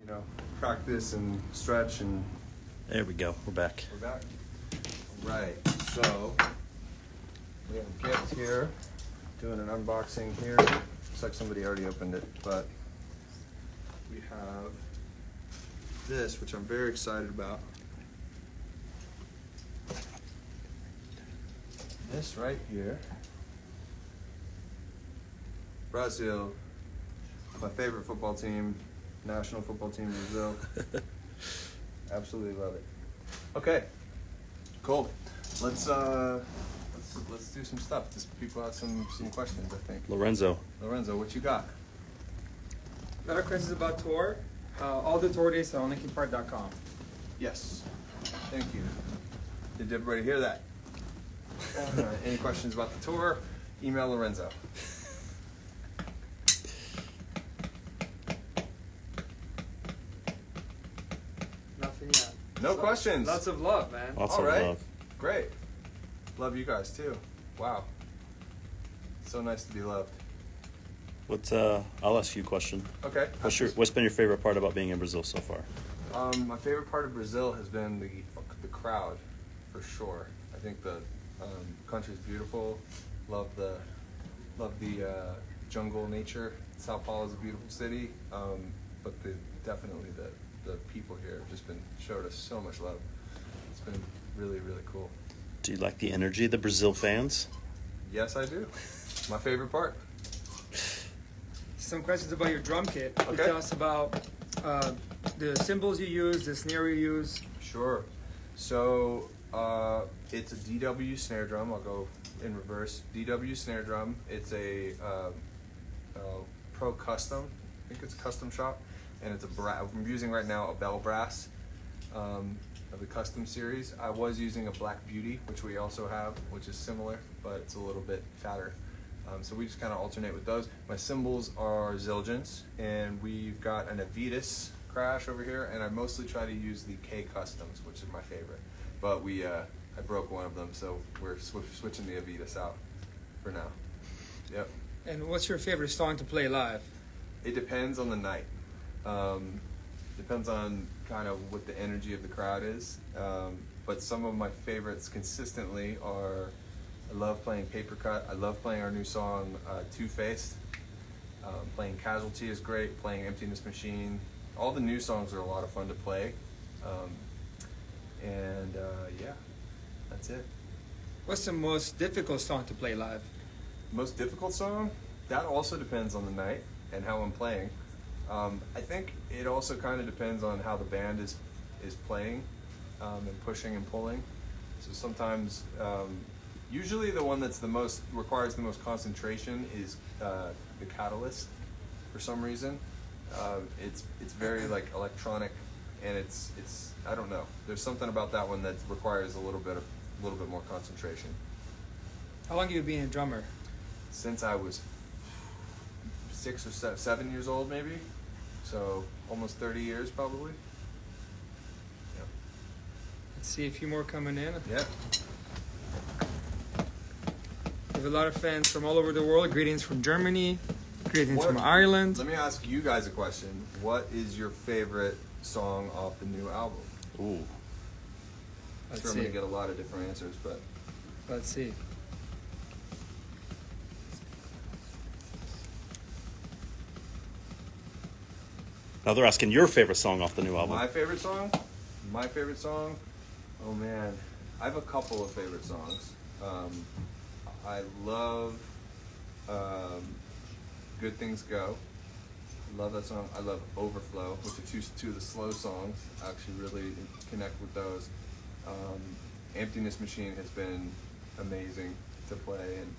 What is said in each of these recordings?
you know, practice and stretch and... There we go. We're back. We're back. Right. So, we have a gift here. Doing an unboxing here. Looks like somebody already opened it, but we have this, which I'm very excited about. This right here. Brazil, my favorite football team, national football team, Brazil. Absolutely love it. Okay, cool. Let's do some stuff. Just people have some questions, I think. Lorenzo, what you got? A lot of questions about tour. All the tour dates are on linkinpark.com. Yes. Thank you. Did everybody hear that? Any questions about the tour? Email Lorenzo. Nothing yet. No questions. Lots of love, man. Lots All of right. love. Great. Love you guys too. Wow. So nice to be loved. I'll ask you a question. Okay. What's been your favorite part about being in Brazil so far? My favorite part of Brazil has been the crowd, for sure. I think the country's beautiful. Love the jungle nature. Sao Paulo is a beautiful city, but definitely the people here have just showed us so much love. It's been really, really cool. Do you like the energy of the Brazil fans? Yes, I do. My favorite part. Some questions about your drum kit. Okay. You tell us about the cymbals you use, the snare you use. Sure. So it's a DW snare drum. I'll go in reverse. DW snare drum. It's a Pro Custom. I think it's a custom shop, and it's I'm using right now a bell brass of the custom series. I was using a Black Beauty, which we also have, which is similar, but it's a little bit fatter. So we just kind of alternate with those. My cymbals are Zildjians, and we've got an Avitas crash over here, and I mostly try to use the K Customs, which is my favorite. But I broke one of them, so we're switching the Avitas out for now. Yep. And what's your favorite song to play live? It depends on the night. Depends on kind of what the energy of the crowd is. But some of my favorites consistently are, I love playing Paper Cut. I love playing our new song, Two-Faced. Playing Casualty is great. Playing Emptiness Machine. All the new songs are a lot of fun to play. Yeah, that's it. What's the most difficult song to play live? Most difficult song? That also depends on the night and how I'm playing. I think it also kind of depends on how the band is playing and pushing and pulling. So sometimes, usually the one that's requires the most concentration is the Catalyst. For some reason, it's very like electronic, and it's I don't know. There's something about that one that requires a little bit more concentration. How long have you been a drummer? Since I was 6 or 7 years old, maybe. So almost 30 years, probably. Yeah. Let's see a few more coming in. Yeah. We have a lot of fans from all over the world. Greetings from Germany. Greetings from Ireland. Let me ask you guys a question. What is your favorite song off the new album? Ooh. I'm sure I'm going to get a lot of different answers, but... Let's see. Now they're asking your favorite song off the new album. My favorite song? Oh man, I have a couple of favorite songs. I love Good Things Go. I love that song. I love Overflow, which are two of the slow songs. I actually really connect with those. Emptiness Machine has been amazing to play, and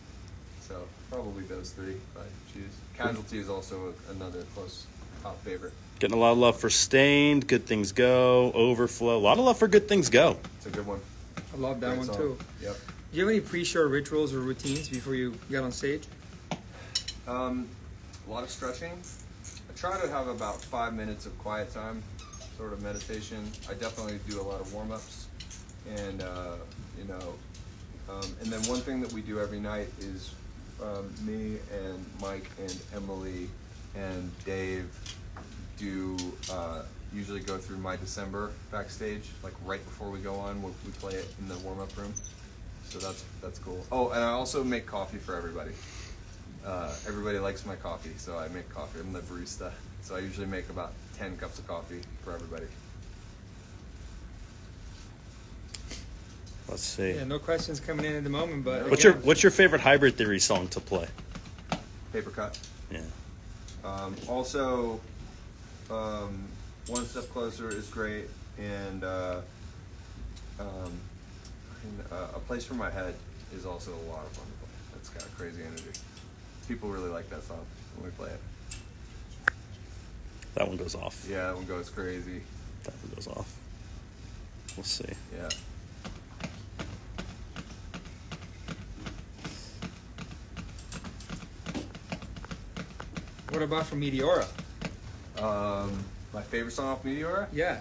so probably those three if I choose. Casualty is also another close top favorite. Getting a lot of love for Stained, Good Things Go, Overflow. A lot of love for Good Things Go. It's a good one. I love that Great one song. too. Yep. Do you have any pre-show rituals or routines before you get on stage? A lot of stretching. I try to have about 5 minutes of quiet time, sort of meditation. I definitely do a lot of warm-ups, and and then one thing that we do every night is me and Mike and Emily and Dave do usually go through my December backstage, like right before we go on. We play it in the warm-up room, so that's cool. Oh, and I also make coffee for everybody. Everybody likes my coffee, so I make coffee. I'm the barista, so I usually make about 10 cups of coffee for everybody. Let's see. Yeah, no questions coming in at the moment, but What's your favorite Hybrid Theory song to play? Paper Cut. Yeah. Also, One Step Closer is great, and A Place for My Head is also a lot of fun to play. That's got crazy energy. People really like that song when we play it. That one goes off. Yeah, that one goes crazy. That one goes off. We'll see. Yeah. what about from Meteora? My favorite song off Meteora? Yeah.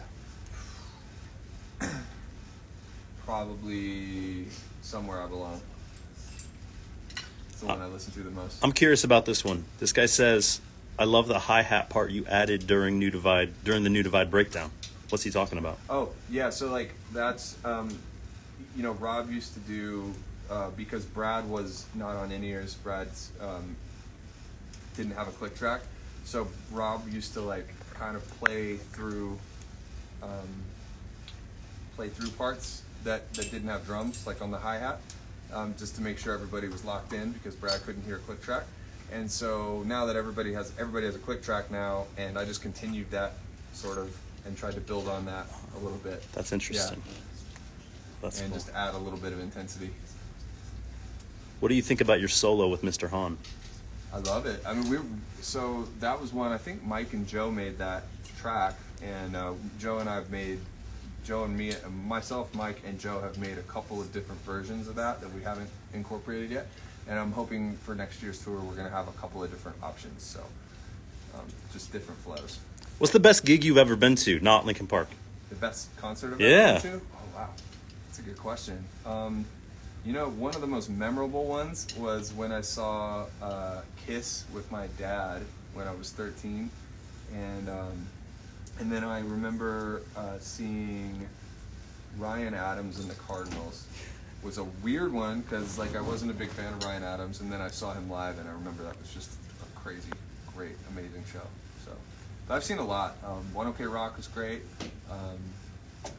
Probably Somewhere I Belong. It's the one I listen to the most. I'm curious about this one. This guy says, "I love the hi-hat part you added during the New Divide breakdown." What's he talking about? Oh, yeah, so like that's, Rob used to do, because Brad was not on in-ears, Brad's didn't have a click track, so Rob used to like kind of play through parts that didn't have drums, like on the hi-hat, just to make sure everybody was locked in because Brad couldn't hear a click track. And so now that everybody has a click track now, and I just continued that sort of and tried to build on that a little bit. That's interesting. Yeah. That's And cool. just add a little bit of intensity. What do you think about your solo with Mr. Hahn? I love it. I mean, so that was one, I think Mike and Joe made that track, and Joe and myself, Mike, and Joe have made a couple of different versions of that we haven't incorporated yet. And I'm hoping for next year's tour we're going to have a couple of different options, so just different flows. What's the best gig you've ever been to, not Linkin Park? The best concert I've Yeah. ever been to? Oh, wow. That's a good question. One of the most memorable ones was when I saw Kiss with my dad when I was 13. And then I remember seeing Ryan Adams and the Cardinals. It was a weird one because I wasn't a big fan of Ryan Adams, and then I saw him live, and I remember that was just a crazy, great, amazing show. So, but I've seen a lot. One OK Rock was great.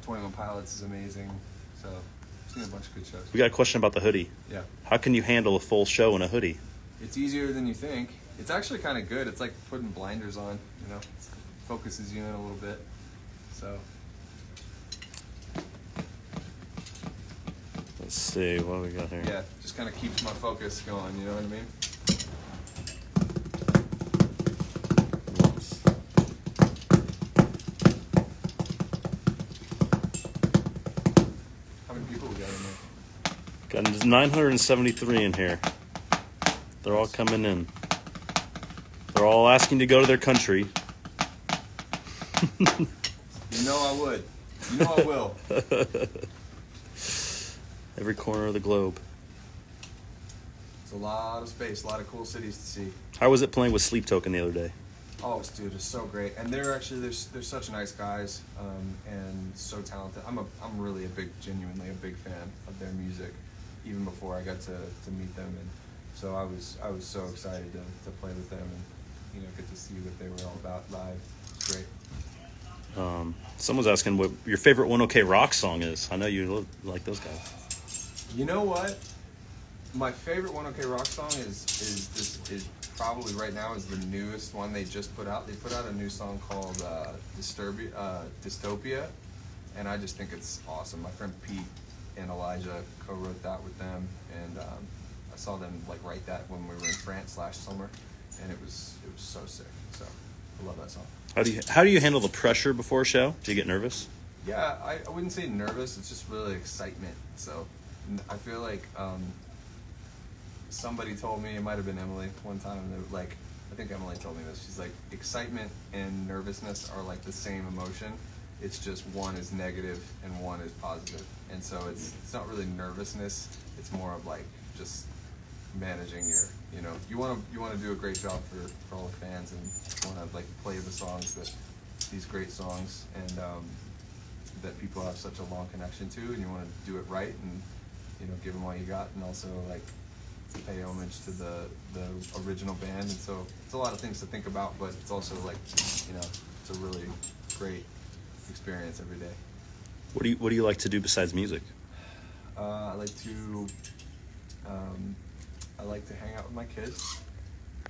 21 Pilots is amazing. So I've seen a bunch of good shows. We got a question about the hoodie. Yeah. How can you handle a full show in a hoodie? It's easier than you think. It's actually kind of good. It's like putting blinders on, It focuses you in a little bit. So. Let's see, what do we got here? Yeah, just kind of keeps my focus going, you know what I mean? How many people we got in there? Got 973 in here. They're all coming in. They're all asking to go to their country. You know I would. You know I will. Every corner of the globe. It's a lot of space, a lot of cool cities to see. How was it playing with Sleep Token the other day? Oh, dude, it's so great, and they're such nice guys, and so talented. I'm really genuinely a big fan of their music, even before I got to meet them, and so I was so excited to play with them and get to see what they were all about live. It's great. Someone's asking what your favorite One OK Rock song is. I know you like those guys. You know what? My favorite One OK Rock song is probably right now is the newest one they just put out. They put out a new song called Dystopia, and I just think it's awesome. My friend Pete and Elijah co-wrote that with them, and I saw them write that when we were in France last summer, and it was so sick. So I love that song. How do you handle the pressure before a show? Do you get nervous? Yeah, I wouldn't say nervous. It's just really excitement. So I feel like somebody told me, it might have been Emily one time, and I think Emily told me this. She's like, excitement and nervousness are like the same emotion. It's just one is negative and one is positive. And so it's not really nervousness. It's more of just managing your, you want to do a great job for all the fans, and you want to play the songs that these great songs, and that people have such a long connection to, and you want to do it right, and give them all you got, and also like pay homage to the original band. And so it's a lot of things to think about, but it's also like it's a really great experience every day. What do you like to do besides music? I like to hang out with my kids.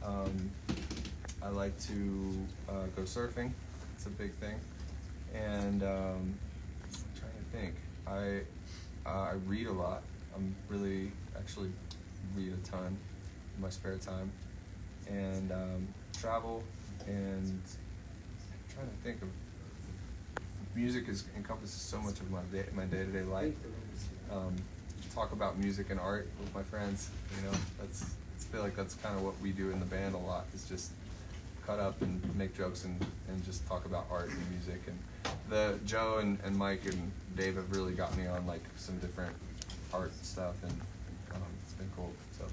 I like to go surfing. It's a big thing. And I'm trying to think. I read a lot. I'm really actually read a ton in my spare time, and travel. And I'm trying to think of music encompasses so much of my day-to-day life. Talk about music and art with my friends. I feel like that's kind of what we do in the band a lot. Is just cut up and make jokes and just talk about art and music. And Joe and Mike and Dave have really got me on like some different art stuff, and it's been cool. So,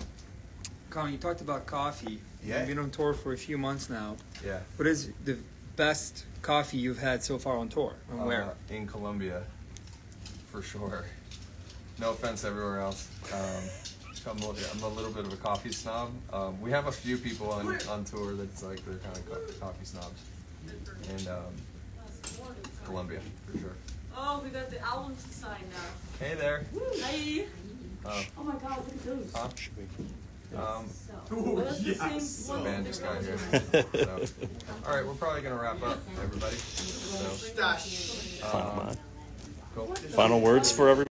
Colin, you talked about coffee. Yeah. You've been on tour for a few months now. Yeah. What is the best coffee you've had so far on tour? And where? In Colombia, for sure. No offense everywhere else. I'm a little bit of a coffee snob. We have a few people on tour that's like they're kind of coffee snobs. And Colombia, for sure. Oh, we got the album to sign now. Hey there. Hi. Oh my God, look at those. Huh? Oh, that's the same one. Band just got here. So, all right, we're probably gonna wrap up, everybody. So, Final words for everybody.